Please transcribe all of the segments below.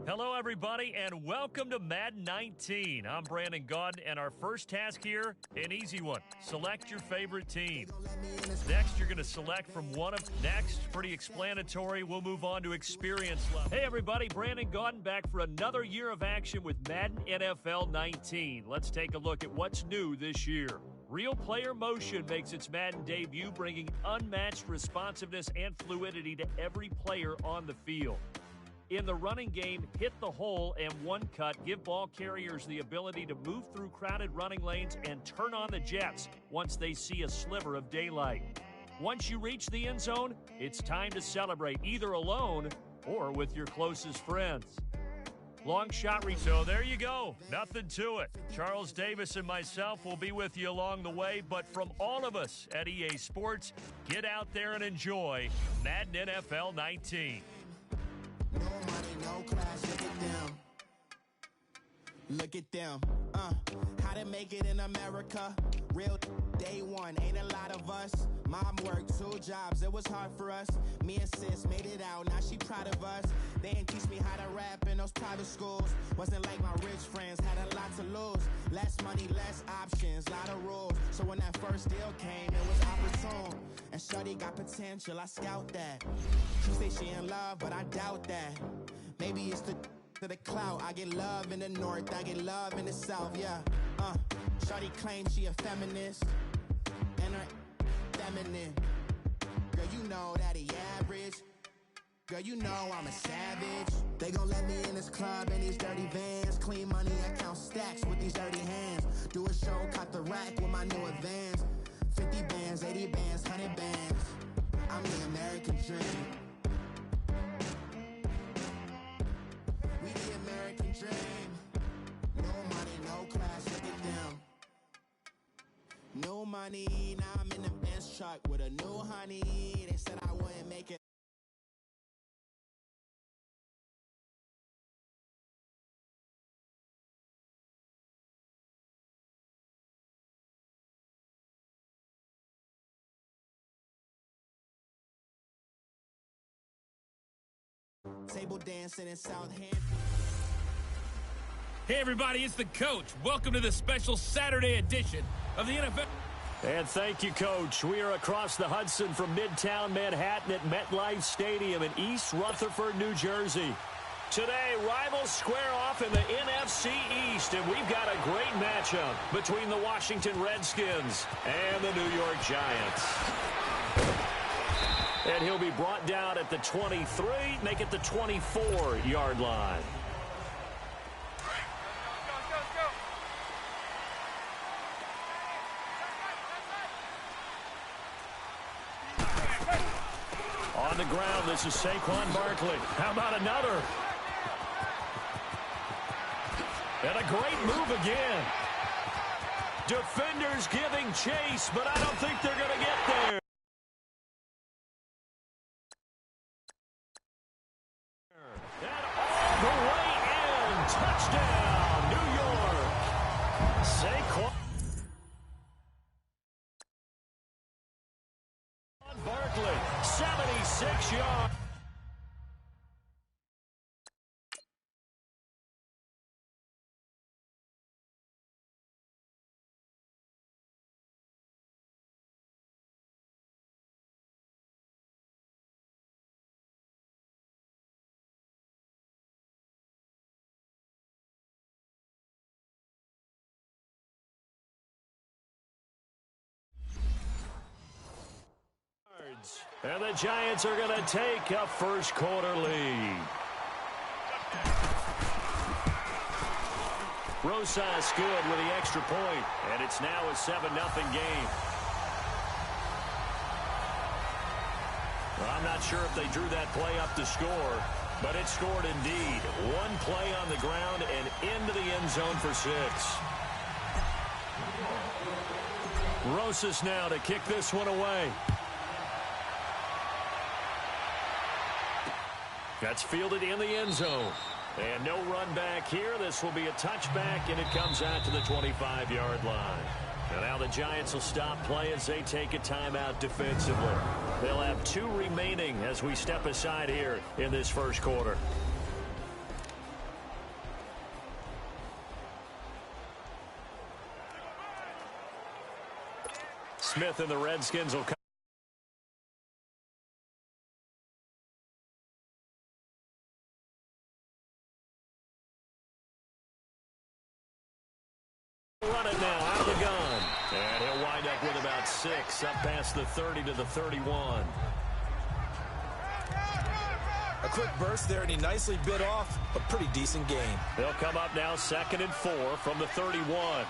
Hello, everybody, and welcome to Madden 19. I'm Brandon Gaudin, and our first task here, an easy one. Select your favorite team. Next, you're going to select from one of... Next, pretty explanatory, we'll move on to experience level. Hey, everybody, Brandon Gaudin back for another year of action with Madden NFL 19. Let's take a look at what's new this year. Real player motion makes its Madden debut, bringing unmatched responsiveness and fluidity to every player on the field. In the running game, hit the hole and one cut give ball carriers the ability to move through crowded running lanes and turn on the jets once they see a sliver of daylight. Once you reach the end zone, it's time to celebrate either alone or with your closest friends. Long shot reach. So there you go. Nothing to it. Charles Davis and myself will be with you along the way, but from all of us at EA Sports, get out there and enjoy Madden NFL 19. No money, no class, look at them. Look at them. How to make it in America. Real day one, ain't a lot of us. Mom worked 2 jobs, it was hard for us. Me and sis made it out, now she proud of us. They didn't teach me how to rap in those private schools. Wasn't like my rich friends, had a lot to lose. Less money, less options, lot of rules. So when that first deal came, it was opportune. And shorty got potential, I scout that. She say she in love, but I doubt that. Maybe it's the clout. I get love in the north, I get love in the south, yeah. Shorty claims she a feminist, and her feminine. Girl, you know that he average. Girl, you know I'm a savage. They gon' let me in this club in these dirty vans. Clean money, I count stacks with these dirty hands. Do a show, cut the rack with my new advance. 50 bands, 80 bands, 100 bands. I'm the American dream. We the American dream. No money, no class, look at them. No money, now I'm in the Benz truck with a new honey. They said I wouldn't make it. Table dancing in Southampton. Hey everybody, it's the coach. Welcome to the special Saturday edition of the NFL. And thank you, Coach. We are across the Hudson from Midtown Manhattan at MetLife Stadium in East Rutherford, New Jersey. Today, rivals square off in the NFC East, and we've got a great matchup between the Washington Redskins and the New York Giants. And he'll be brought down at the 23, make it the 24-yard line. On the ground, this is Saquon Barkley. How about another? And a great move again. Defenders giving chase, but I don't think they're going to get there. And all the way in. Touchdown, New York. Saquon Barkley, 76 yards. And the Giants are going to take a first quarter lead. Rosas good with the extra point, and it's now a 7-0 game. Well, I'm not sure if they drew that play up to score, but it scored indeed. One play on the ground and into the end zone for 6. Rosas now to kick this one away. That's fielded in the end zone. And no run back here. This will be a touchback, and it comes out to the 25-yard line. And now the Giants will stop play as they take a timeout defensively. They'll have 2 remaining as we step aside here in this first quarter. Smith and the Redskins will come. Run it now out of the gun. And he'll wind up with about 6 up past the 30 to the 31. A quick burst there, and he nicely bit off a pretty decent gain. They'll come up now 2nd and 4 from the 31.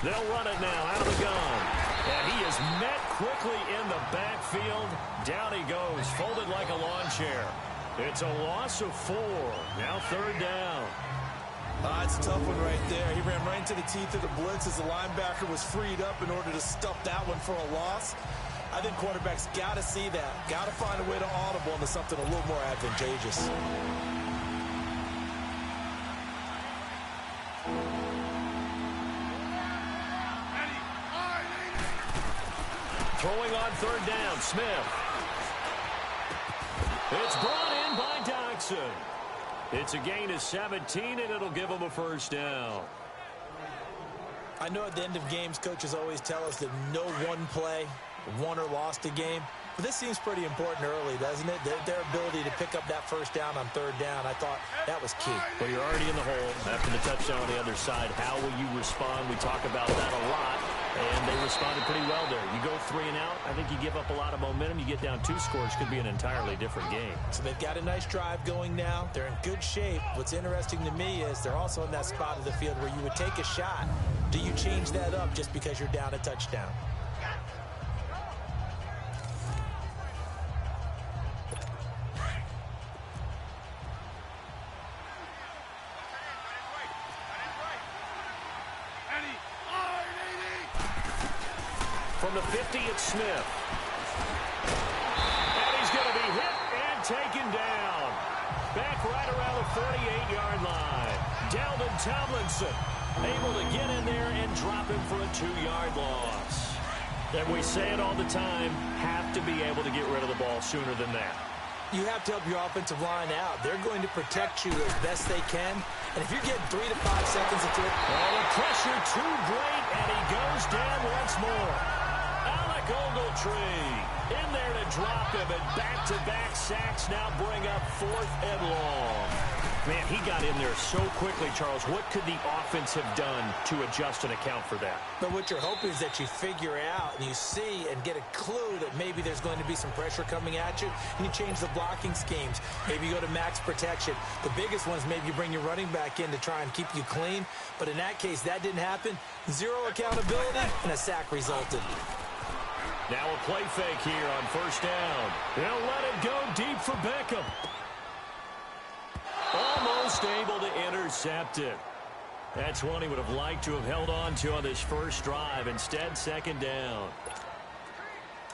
They'll run it now out of the gun. And he is met quickly in the backfield. Down he goes, folded like a lawn chair. It's a loss of 4. Now 3rd down. It's a tough one right there. He ran right into the teeth of the blitz as the linebacker was freed up in order to stuff that one for a loss. I think quarterbacks got to see that. Got to find a way to audible into something a little more advantageous. Throwing on 3rd down, Smith. It's brought in by Doxson. It's a gain of 17, and it'll give him a 1st down. I know at the end of games, coaches always tell us that no one play won or lost a game. But this seems pretty important early, doesn't it? Their ability to pick up that 1st down on 3rd down, I thought that was key. Well, you're already in the hole after the touchdown on the other side. How will you respond? We talk about that a lot, and they responded pretty well there. You go 3 and out, I think you give up a lot of momentum. You get down 2 scores, could be an entirely different game. So they've got a nice drive going now. They're in good shape. What's interesting to me is they're also in that spot of the field where you would take a shot. Do you change that up just because you're down a touchdown? From the 50, it's Smith. And he's going to be hit and taken down. Back right around the 48-yard line. Dalvin Tomlinson able to get in there and drop him for a 2-yard loss. And we say it all the time, have to be able to get rid of the ball sooner than that. You have to help your offensive line out. They're going to protect you as best they can. And if you're getting 3 to 5 seconds into it. Oh, the pressure too great, and he goes down once more. Alec Ogletree in there to drop him, and back-to-back sacks now bring up 4th and long. Man, he got in there so quickly, Charles. What could the offense have done to adjust and account for that? But what you're hoping is that you figure out and you see and get a clue that maybe there's going to be some pressure coming at you, and you change the blocking schemes. Maybe you go to max protection. The biggest ones, maybe you bring your running back in to try and keep you clean. But in that case, that didn't happen. 0 accountability, and a sack resulted. Now a play fake here on 1st down. They'll let it go deep for Beckham. Almost able to intercept it. That's one he would have liked to have held on to on this first drive. Instead, 2nd down.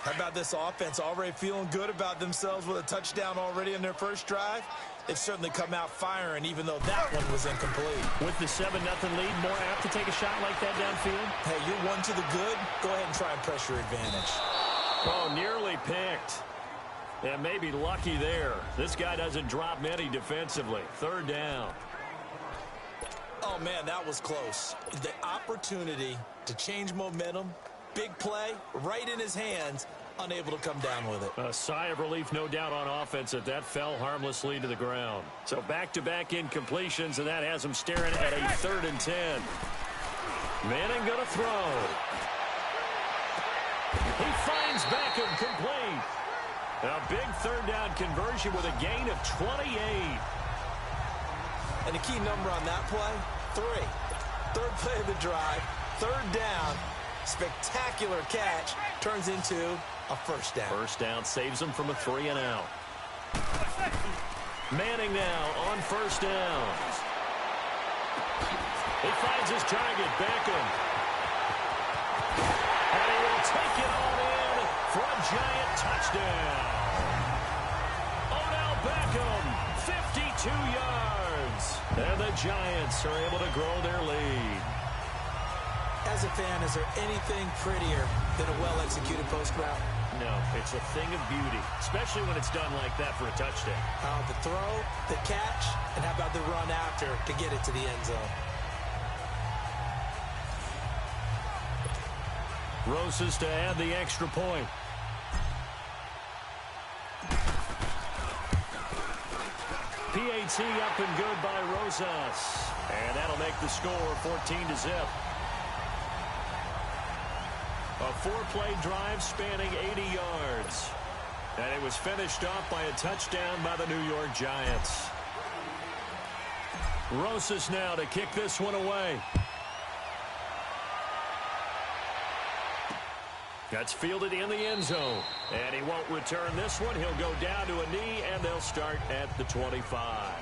How about this offense already feeling good about themselves with a touchdown already in their first drive? They've certainly come out firing, even though that one was incomplete. With the 7-0 lead, more apt to take a shot like that downfield? Hey, you're 1 to the good. Go ahead and try and press your advantage. Oh, nearly picked. And maybe lucky there. This guy doesn't drop many defensively. 3rd down. Oh, man, that was close. The opportunity to change momentum, big play, right in his hands, unable to come down with it. A sigh of relief, no doubt, on offense that that fell harmlessly to the ground. So back-to-back incompletions, and that has him staring at a 3rd and 10. Manning going to throw. He finds Beckham complete. A big 3rd down conversion with a gain of 28. And the key number on that play, 3. 3rd play of the drive, 3rd down, spectacular catch, turns into a 1st down. 1st down saves him from a 3 and out. Manning now on 1st down. He finds his target, Beckham. And he will take it all in for a giant touchdown. Beckham, 52 yards. And the Giants are able to grow their lead. As a fan, is there anything prettier than a well-executed post route? No, it's a thing of beauty, especially when it's done like that for a touchdown. The throw, the catch, and how about the run after to get it to the end zone? Rosas to add the extra point. PAT up and good by Rosas. And that'll make the score 14-0. A 4-play drive spanning 80 yards. And it was finished off by a touchdown by the New York Giants. Rosas now to kick this one away. That's fielded in the end zone. And he won't return this one. He'll go down to a knee, and they'll start at the 25.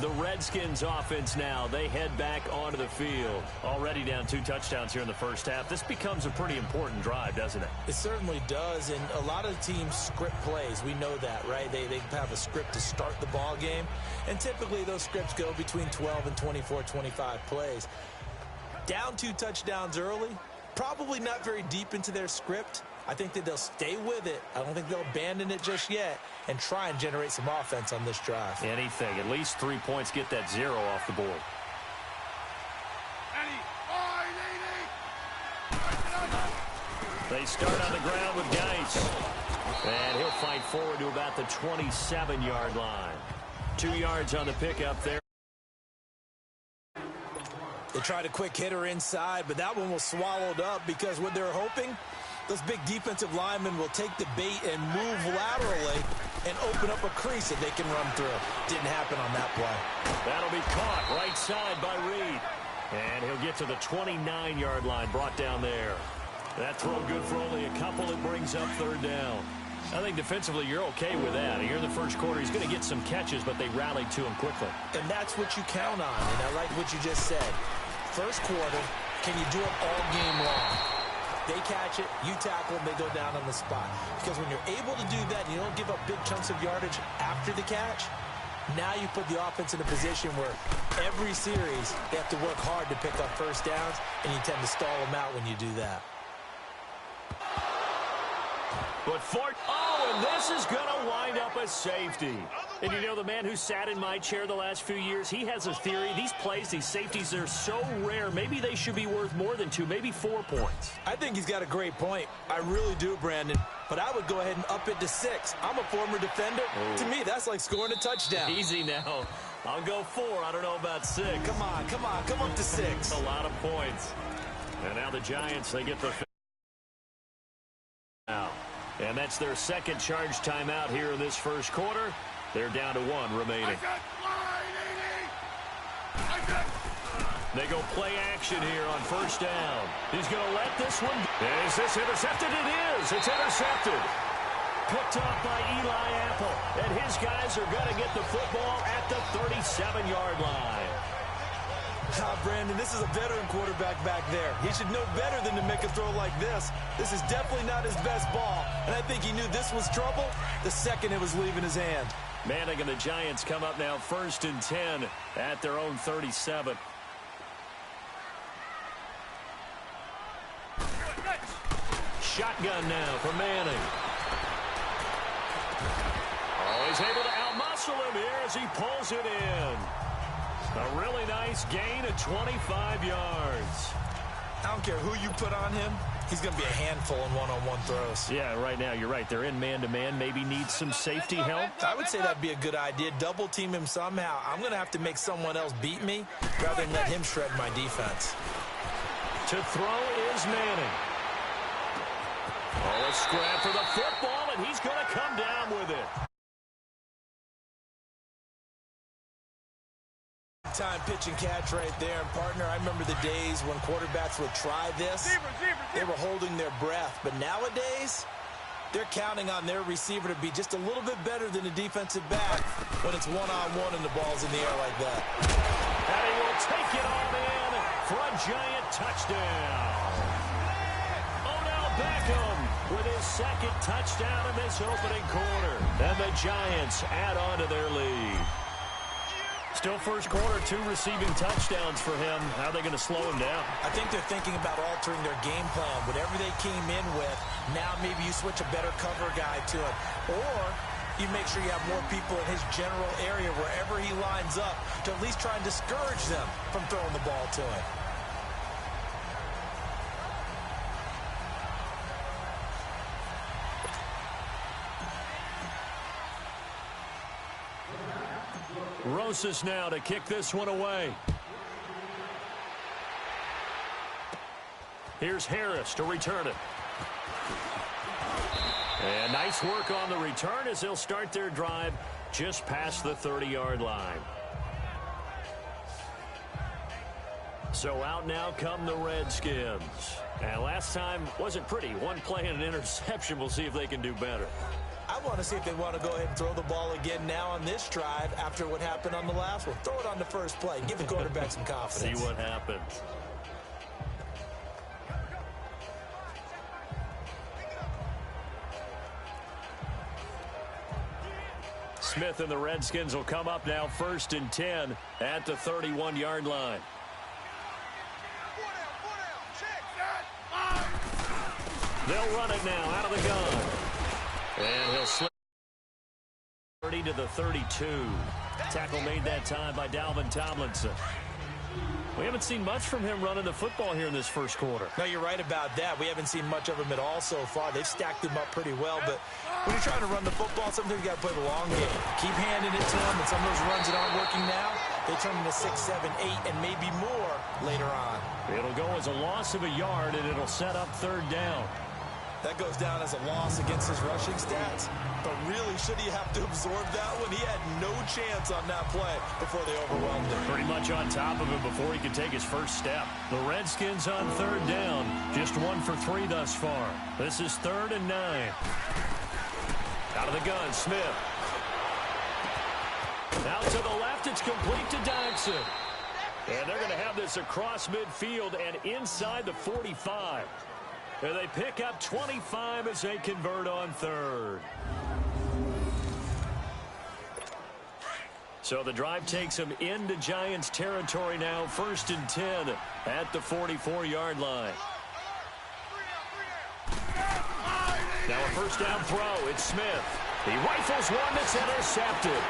The Redskins offense now, they head back onto the field. Already down 2 touchdowns here in the first half. This becomes a pretty important drive, doesn't it? It certainly does, and a lot of teams script plays. We know that, right? They have a script to start the ball game, and typically those scripts go between 12 and 24, 25 plays. Down 2 touchdowns early, probably not very deep into their script. I think that they'll stay with it. I don't think they'll abandon it just yet and try and generate some offense on this drive. Anything. At least 3 points, get that 0 off the board. They start on the ground with Geis. And he'll fight forward to about the 27-yard line. 2 yards on the pickup there. They tried a quick hitter inside, but that one was swallowed up because what they're hoping, those big defensive linemen will take the bait and move laterally and open up a crease that they can run through. Didn't happen on that play. That'll be caught right side by Reed. And he'll get to the 29-yard line, brought down there. That throw good for only a couple. It brings up 3rd down. I think defensively you're okay with that. Here in the first quarter, he's going to get some catches, but they rallied to him quickly. And that's what you count on, and I like what you just said. First quarter, can you do it all game long? They catch it, you tackle them, they go down on the spot. Because when you're able to do that and you don't give up big chunks of yardage after the catch, now you put the offense in a position where every series they have to work hard to pick up first downs, and you tend to stall them out when you do that. But and this is going to wind up a safety. And you know, the man who sat in my chair the last few years, he has a theory. These plays, these safeties, they're so rare. Maybe they should be worth more than 2, maybe 4 points. I think he's got a great point. I really do, Brandon. But I would go ahead and up it to 6. I'm a former defender. Oh. To me, that's like scoring a touchdown. Easy now. I'll go 4. I don't know about 6. Come on. Come up to 6. A lot of points. And now the Giants, they get the now. And that's their second charge timeout here in this first quarter. They're down to 1 remaining. They go play action here on first down. He's going to let this one. Is this intercepted? It is. It's intercepted. Picked off by Eli Apple. And his guys are going to get the football at the 37-yard line. Brandon, this is a veteran quarterback back there. He should know better than to make a throw like this. This is definitely not his best ball. And I think he knew this was trouble the second it was leaving his hand. Manning and the Giants come up now 1st and 10 at their own 37. Shotgun now for Manning. Oh, he's able to outmuscle him here as he pulls it in. A really nice gain of 25 yards. I don't care who you put on him. He's going to be a handful in one-on-one throws. Yeah, right now, you're right. They're in man-to-man. Maybe need some safety help. I would say that'd be a good idea. Double team him somehow. I'm going to have to make someone else beat me rather than let him shred my defense. To throw is Manning. Oh, a scrap for the football, and he's going to come down with it. Time pitch and catch right there. And partner, I remember the days when quarterbacks would try this. They were holding their breath. But nowadays, they're counting on their receiver to be just a little bit better than the defensive back when it's one-on-one and the ball's in the air like that. And he will take it on in for a Giant touchdown. Odell Beckham with his second touchdown in this opening quarter. And the Giants add on to their lead. Still first quarter, 2 receiving touchdowns for him. How are they going to slow him down? I think they're thinking about altering their game plan. Whatever they came in with, now maybe you switch a better cover guy to him. Or you make sure you have more people in his general area wherever he lines up to at least try and discourage them from throwing the ball to him. Rosas now to kick this one away. Here's Harris to return it. And nice work on the return as they'll start their drive just past the 30-yard line. So out now come the Redskins. And last time wasn't pretty. One play and an interception. We'll see if they can do better. I want to see if they want to go ahead and throw the ball again now on this drive after what happened on the last one. Throw it on the first play. Give the quarterback some confidence. See what happens. Smith and the Redskins will come up now 1st and 10 at the 31-yard line. They'll run it now out of the gun. And he'll slip 30 to the 32. Tackle made that time by Dalvin Tomlinson. We haven't seen much from him running the football here in this first quarter. No, you're right about that. We haven't seen much of him at all so far. They've stacked him up pretty well, but when you're trying to run the football, sometimes you got to play the long game. Keep handing it to him, and some of those runs that aren't working now, they turn into 6, 7, 8, and maybe more later on. It'll go as a loss of a yard, and it'll set up 3rd down. That goes down as a loss against his rushing stats. But really, should he have to absorb that one? He had no chance on that play before they overwhelmed him. Pretty much on top of him before he could take his first step. The Redskins on 3rd down. Just 1 for 3 thus far. This is 3rd and 9. Out of the gun, Smith. Out to the left, it's complete to Dodson. And they're going to have this across midfield and inside the 45. And they pick up 25 as they convert on 3rd. So the drive takes them into Giants territory now. 1st and 10 at the 44-yard line. Now a 1st down throw. It's Smith. He rifles one that's intercepted.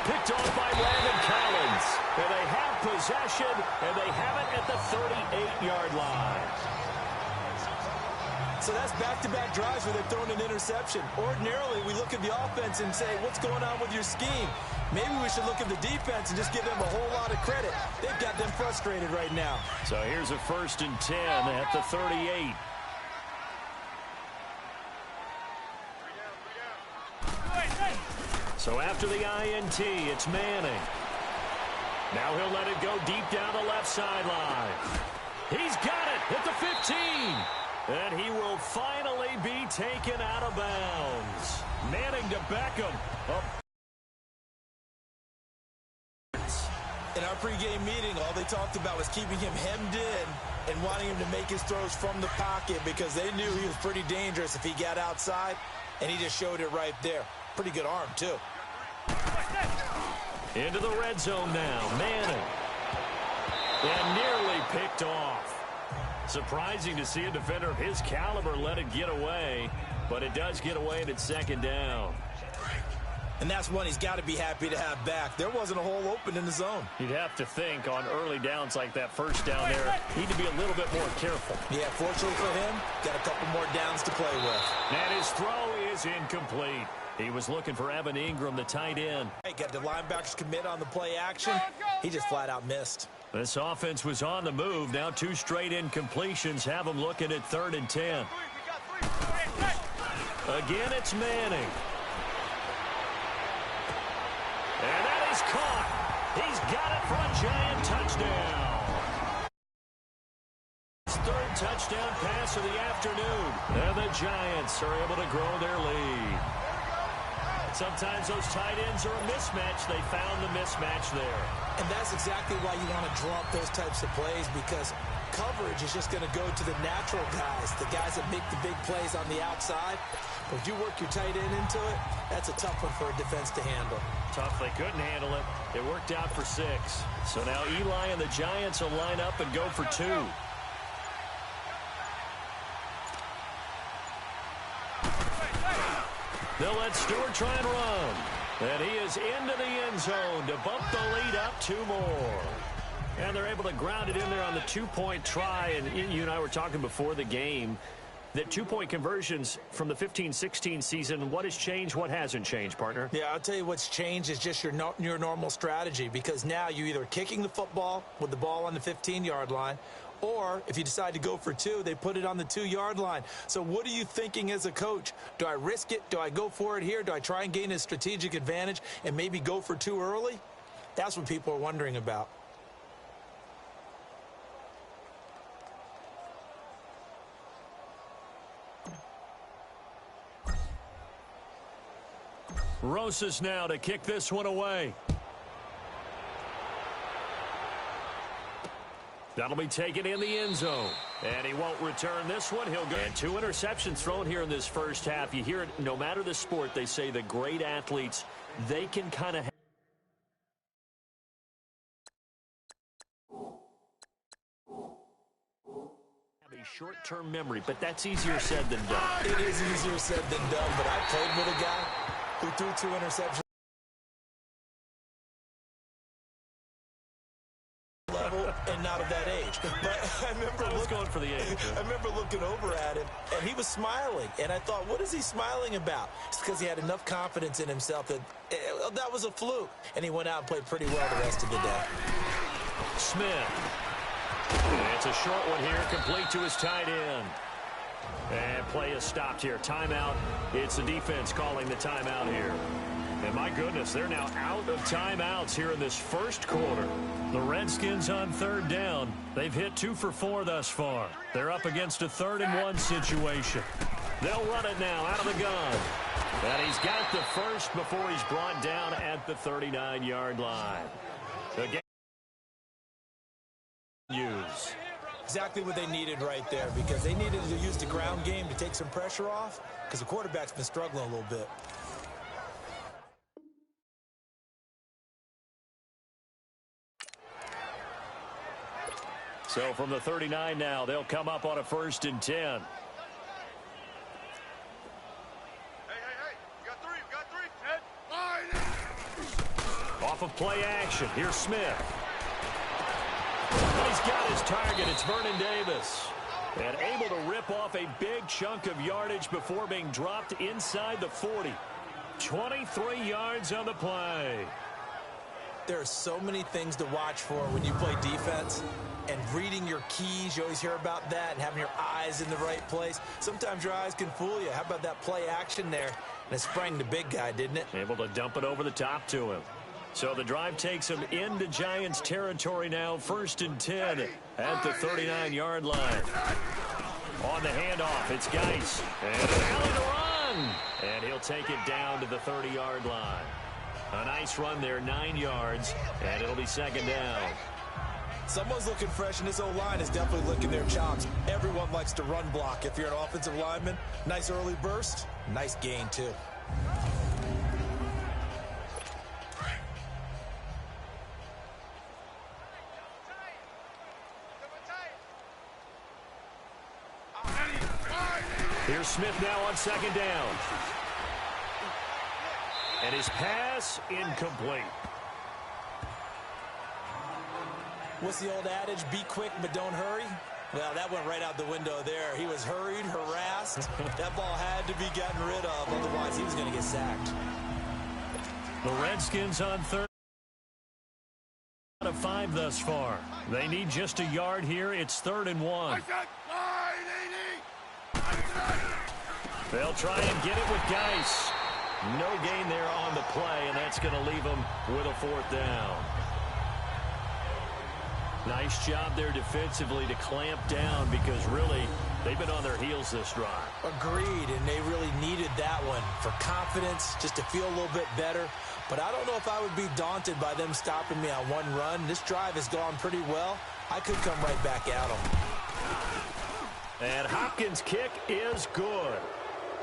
Picked off by Landon Collins. And they have possession, and they have it at the 38-yard line. So that's back-to-back drives where they've thrown an interception. Ordinarily, we look at the offense and say, what's going on with your scheme? Maybe we should look at the defense and just give them a whole lot of credit. They've got them frustrated right now. So here's a 1st and 10 at the 38. So after the INT, it's Manning. Now he'll let it go deep down the left sideline. He's got it at the 15. And he will finally be taken out of bounds. Manning to Beckham. In our pregame meeting, all they talked about was keeping him hemmed in and wanting him to make his throws from the pocket because they knew he was pretty dangerous if he got outside, and he just showed it right there. Pretty good arm, too. Into the red zone now. Manning. And nearly picked off. Surprising to see a defender of his caliber let it get away, but it does get away and it's 2nd down. And that's one he's got to be happy to have back. There wasn't a hole open in the zone. You'd have to think on early downs like that 1st down there, need to be a little bit more careful. Yeah, fortunately for him, got a couple more downs to play with. And his throw is incomplete. He was looking for Evan Ingram, the tight end. Hey, got the linebackers commit on the play action. He just flat out missed. This offense was on the move. Now 2 straight incompletions have them looking at 3rd and 10. Again, it's Manning. And that is caught. He's got it for a Giant touchdown. His 3rd touchdown pass of the afternoon. And the Giants are able to grow their lead. Sometimes those tight ends are a mismatch. They found the mismatch there. And that's exactly why you want to draw up those types of plays, because coverage is just going to go to the natural guys, the guys that make the big plays on the outside. But if you work your tight end into it, that's a tough one for a defense to handle. Tough. They couldn't handle it. It worked out for 6. So now Eli and the Giants will line up and go for 2. They'll let Stewart try and run. And he is into the end zone to bump the lead up 2 more. And they're able to ground it in there on the 2-point try. And you and I were talking before the game that 2-point conversions from the 15-16 season, what has changed, what hasn't changed, partner? Yeah, I'll tell you what's changed is just your normal strategy, because now you're either kicking the football with the ball on the 15-yard line, or if you decide to go for 2, they put it on the 2-yard line. So what are you thinking as a coach? Do I risk it? Do I go for it here? Do I try and gain a strategic advantage and maybe go for 2 early? That's what people are wondering about. Rosas now to kick this one away. That'll be taken in the end zone. And he won't return this one. He'll go. And 2 interceptions thrown here in this first half. You hear it, no matter the sport, they say the great athletes, they can kind of have a short-term memory, but that's easier said than done. It is easier said than done, but I played with a guy who threw 2 interceptions level and not of that age. But I remember going for the age. I remember looking over at him, and he was smiling. And I thought, what is he smiling about? It's because he had enough confidence in himself that that was a fluke. And he went out and played pretty well the rest of the day. Smith. And it's a short one here, complete to his tight end. And play is stopped here. Timeout. It's the defense calling the timeout here. And my goodness, they're now out of timeouts here in this first quarter. The Redskins on 3rd down. They've hit 2 for 4 thus far. They're up against a 3rd-and-1 situation. They'll run it now out of the gun. And he's got the first before he's brought down at the 39-yard line. Again, use. Exactly what they needed right there, because they needed to use the ground game to take some pressure off, because the quarterback's been struggling a little bit. So from the 39 now, they'll come up on a 1st and 10. Hey, we got 3, Off of play action, here's Smith. And he's got his target. It's Vernon Davis. And able to rip off a big chunk of yardage before being dropped inside the 40. 23 yards on the play. There are so many things to watch for when you play defense. And reading your keys, you always hear about that, and having your eyes in the right place. Sometimes your eyes can fool you. How about that play action there? And it sprang the big guy, didn't it? Able to dump it over the top to him. So the drive takes him into Giants territory now. 1st and 10 at the 39-yard line. On the handoff, it's Geis. And an alley to run. And he'll take it down to the 30-yard line. A nice run there, 9 yards, and it'll be 2nd down. Someone's looking fresh, and this O-line is definitely licking their chops. Everyone likes to run block if you're an offensive lineman. Nice early burst. Nice gain, too. Here's Smith now on 2nd down. And his pass incomplete. What's the old adage? Be quick, but don't hurry. Well, that went right out the window there. He was hurried, harassed. That ball had to be gotten rid of. Otherwise, he was going to get sacked. The Redskins on 3rd out of 5 thus far. They need just a yard here. It's 3rd and 1. They'll try and get it with Geis. No gain there on the play, and that's going to leave them with a 4th down. Nice job there defensively to clamp down, because really they've been on their heels this drive. Agreed, and they really needed that one for confidence, just to feel a little bit better. But I don't know if I would be daunted by them stopping me on one run. This drive has gone pretty well. I could come right back at them. And Hopkins' kick is good.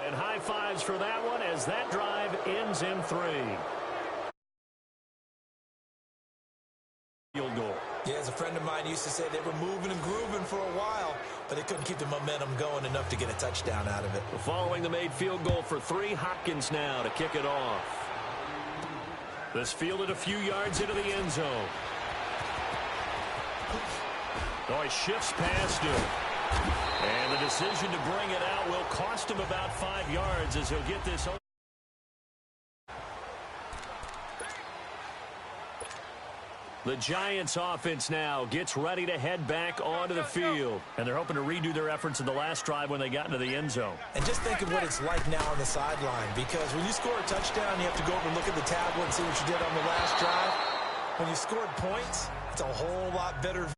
And high fives for that one as that drive ends in 3. Field goal. Yeah, as a friend of mine used to say, they were moving and grooving for a while, but they couldn't keep the momentum going enough to get a touchdown out of it. Following the made field goal for 3, Hopkins now to kick it off. This fielded a few yards into the end zone. Oh, he shifts past him. And the decision to bring it out will cost him about 5 yards as he'll get this. The Giants offense now gets ready to head back onto the field. And they're hoping to redo their efforts in the last drive when they got into the end zone. And just think of what it's like now on the sideline, because when you score a touchdown, you have to go over and look at the tablet and see what you did on the last drive. When you scored points, it's a whole lot better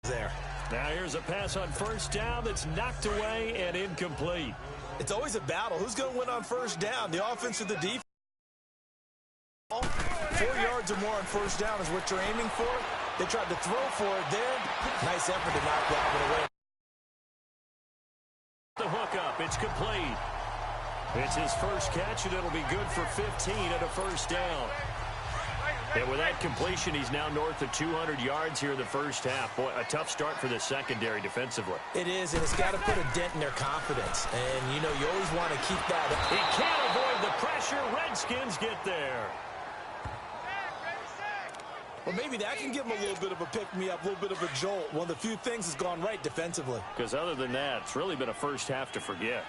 there. Now here's a pass on first down that's knocked away and incomplete. It's always a battle. Who's going to win on first down, the offense or the defense? 4 yards or more on first down is what you're aiming for. They tried to throw for it there. Nice effort to knock that one away. The hook up. It's complete. It's his first catch, and it'll be good for 15 at a first down. And with that completion, he's now north of 200 yards here in the first half. Boy, a tough start for the secondary defensively. It is, and it's got to put a dent in their confidence. And, you know, you always want to keep that. He can't avoid the pressure. Redskins get there. Well, maybe that can give them a little bit of a pick-me-up, a little bit of a jolt. One of the few things has gone right defensively. Because other than that, it's really been a first half to forget.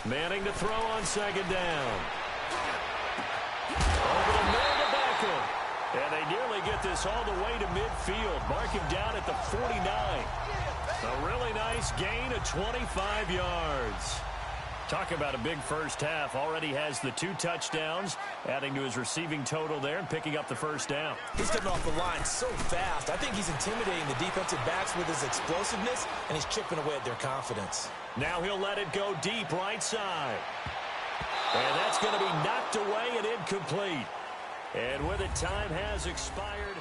Manning to throw on second down. Over the middle to Beckham. And they nearly get this all the way to midfield. Mark him down at the 49. A really nice gain of 25 yards. Talk about a big first half. Already has the 2 touchdowns, adding to his receiving total there and picking up the first down. He's coming off the line so fast. I think he's intimidating the defensive backs with his explosiveness, and he's chipping away at their confidence. Now he'll let it go deep right side. And that's going to be knocked away and incomplete. And with it, time has expired.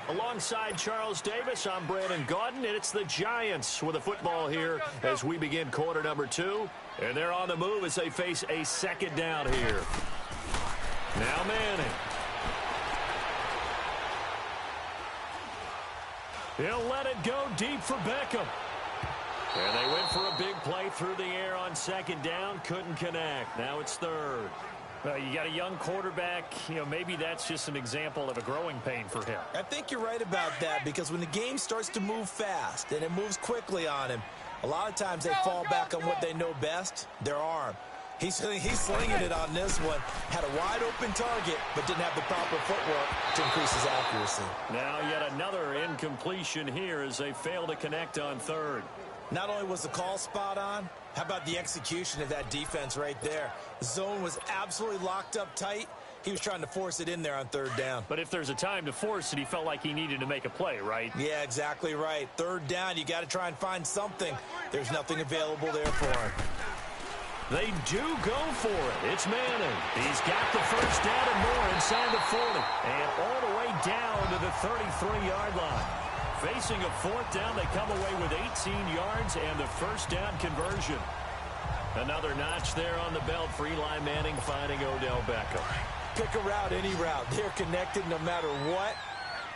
Alongside Charles Davis, I'm Brandon Gaudin, and it's the Giants with the football here as we begin quarter number 2. And they're on the move as they face a second down here. Now Manning. He'll let it go deep for Beckham. And they went for a big play through the air on second down. Couldn't connect. Now it's third. Well, you got a young quarterback. You know, maybe that's just an example of a growing pain for him. I think you're right about that, because when the game starts to move fast and it moves quickly on him, a lot of times they fall back on what they know best, their arm. He's slinging it on this one. Had a wide-open target, but didn't have the proper footwork to increase his accuracy. Now yet another incompletion here as they fail to connect on third. Not only was the call spot on, how about the execution of that defense right there? The zone was absolutely locked up tight. He was trying to force it in there on third down. But if there's a time to force it, he felt like he needed to make a play, right? Yeah, exactly right. Third down, you got to try and find something. There's nothing available there for him. They do go for it. It's Manning. He's got the first down and more inside the 40. And all the way down to the 33-yard line. Facing a fourth down, they come away with 18 yards and the first down conversion. Another notch there on the belt for Eli Manning finding Odell Beckham. Pick a route, any route. They're connected no matter what.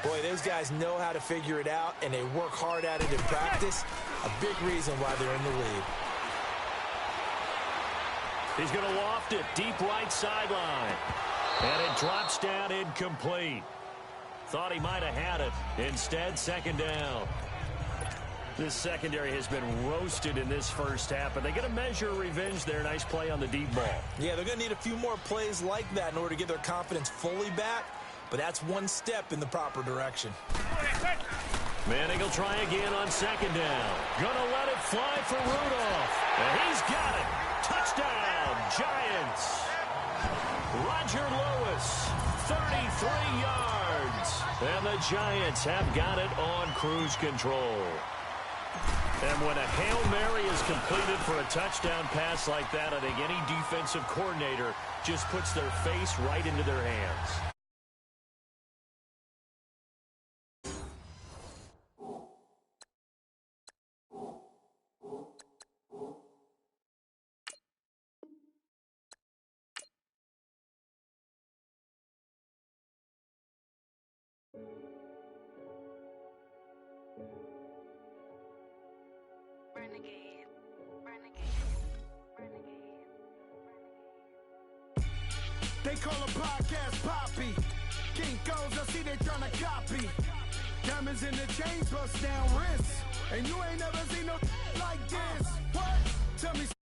Boy, those guys know how to figure it out, and they work hard at it in practice. A big reason why they're in the lead. He's going to loft it deep right sideline. And it drops down incomplete. Thought he might have had it. Instead, second down. This secondary has been roasted in this first half, but they get a measure of revenge there. Nice play on the deep ball. Yeah, they're going to need a few more plays like that in order to get their confidence fully back, but that's one step in the proper direction. Manning will try again on second down. Gonna let it fly for Rudolph. And he's got it. Touchdown, Giants. Roger Lewis 33 yards. And the Giants have got it on cruise control. And when a Hail Mary is completed for a touchdown pass like that, I think any defensive coordinator just puts their face right into their hands. They call a podcast Poppy. Kinkos, I see they tryna copy. Diamonds in the chains, bust down wrists. And you ain't never seen no like this. What? Tell me.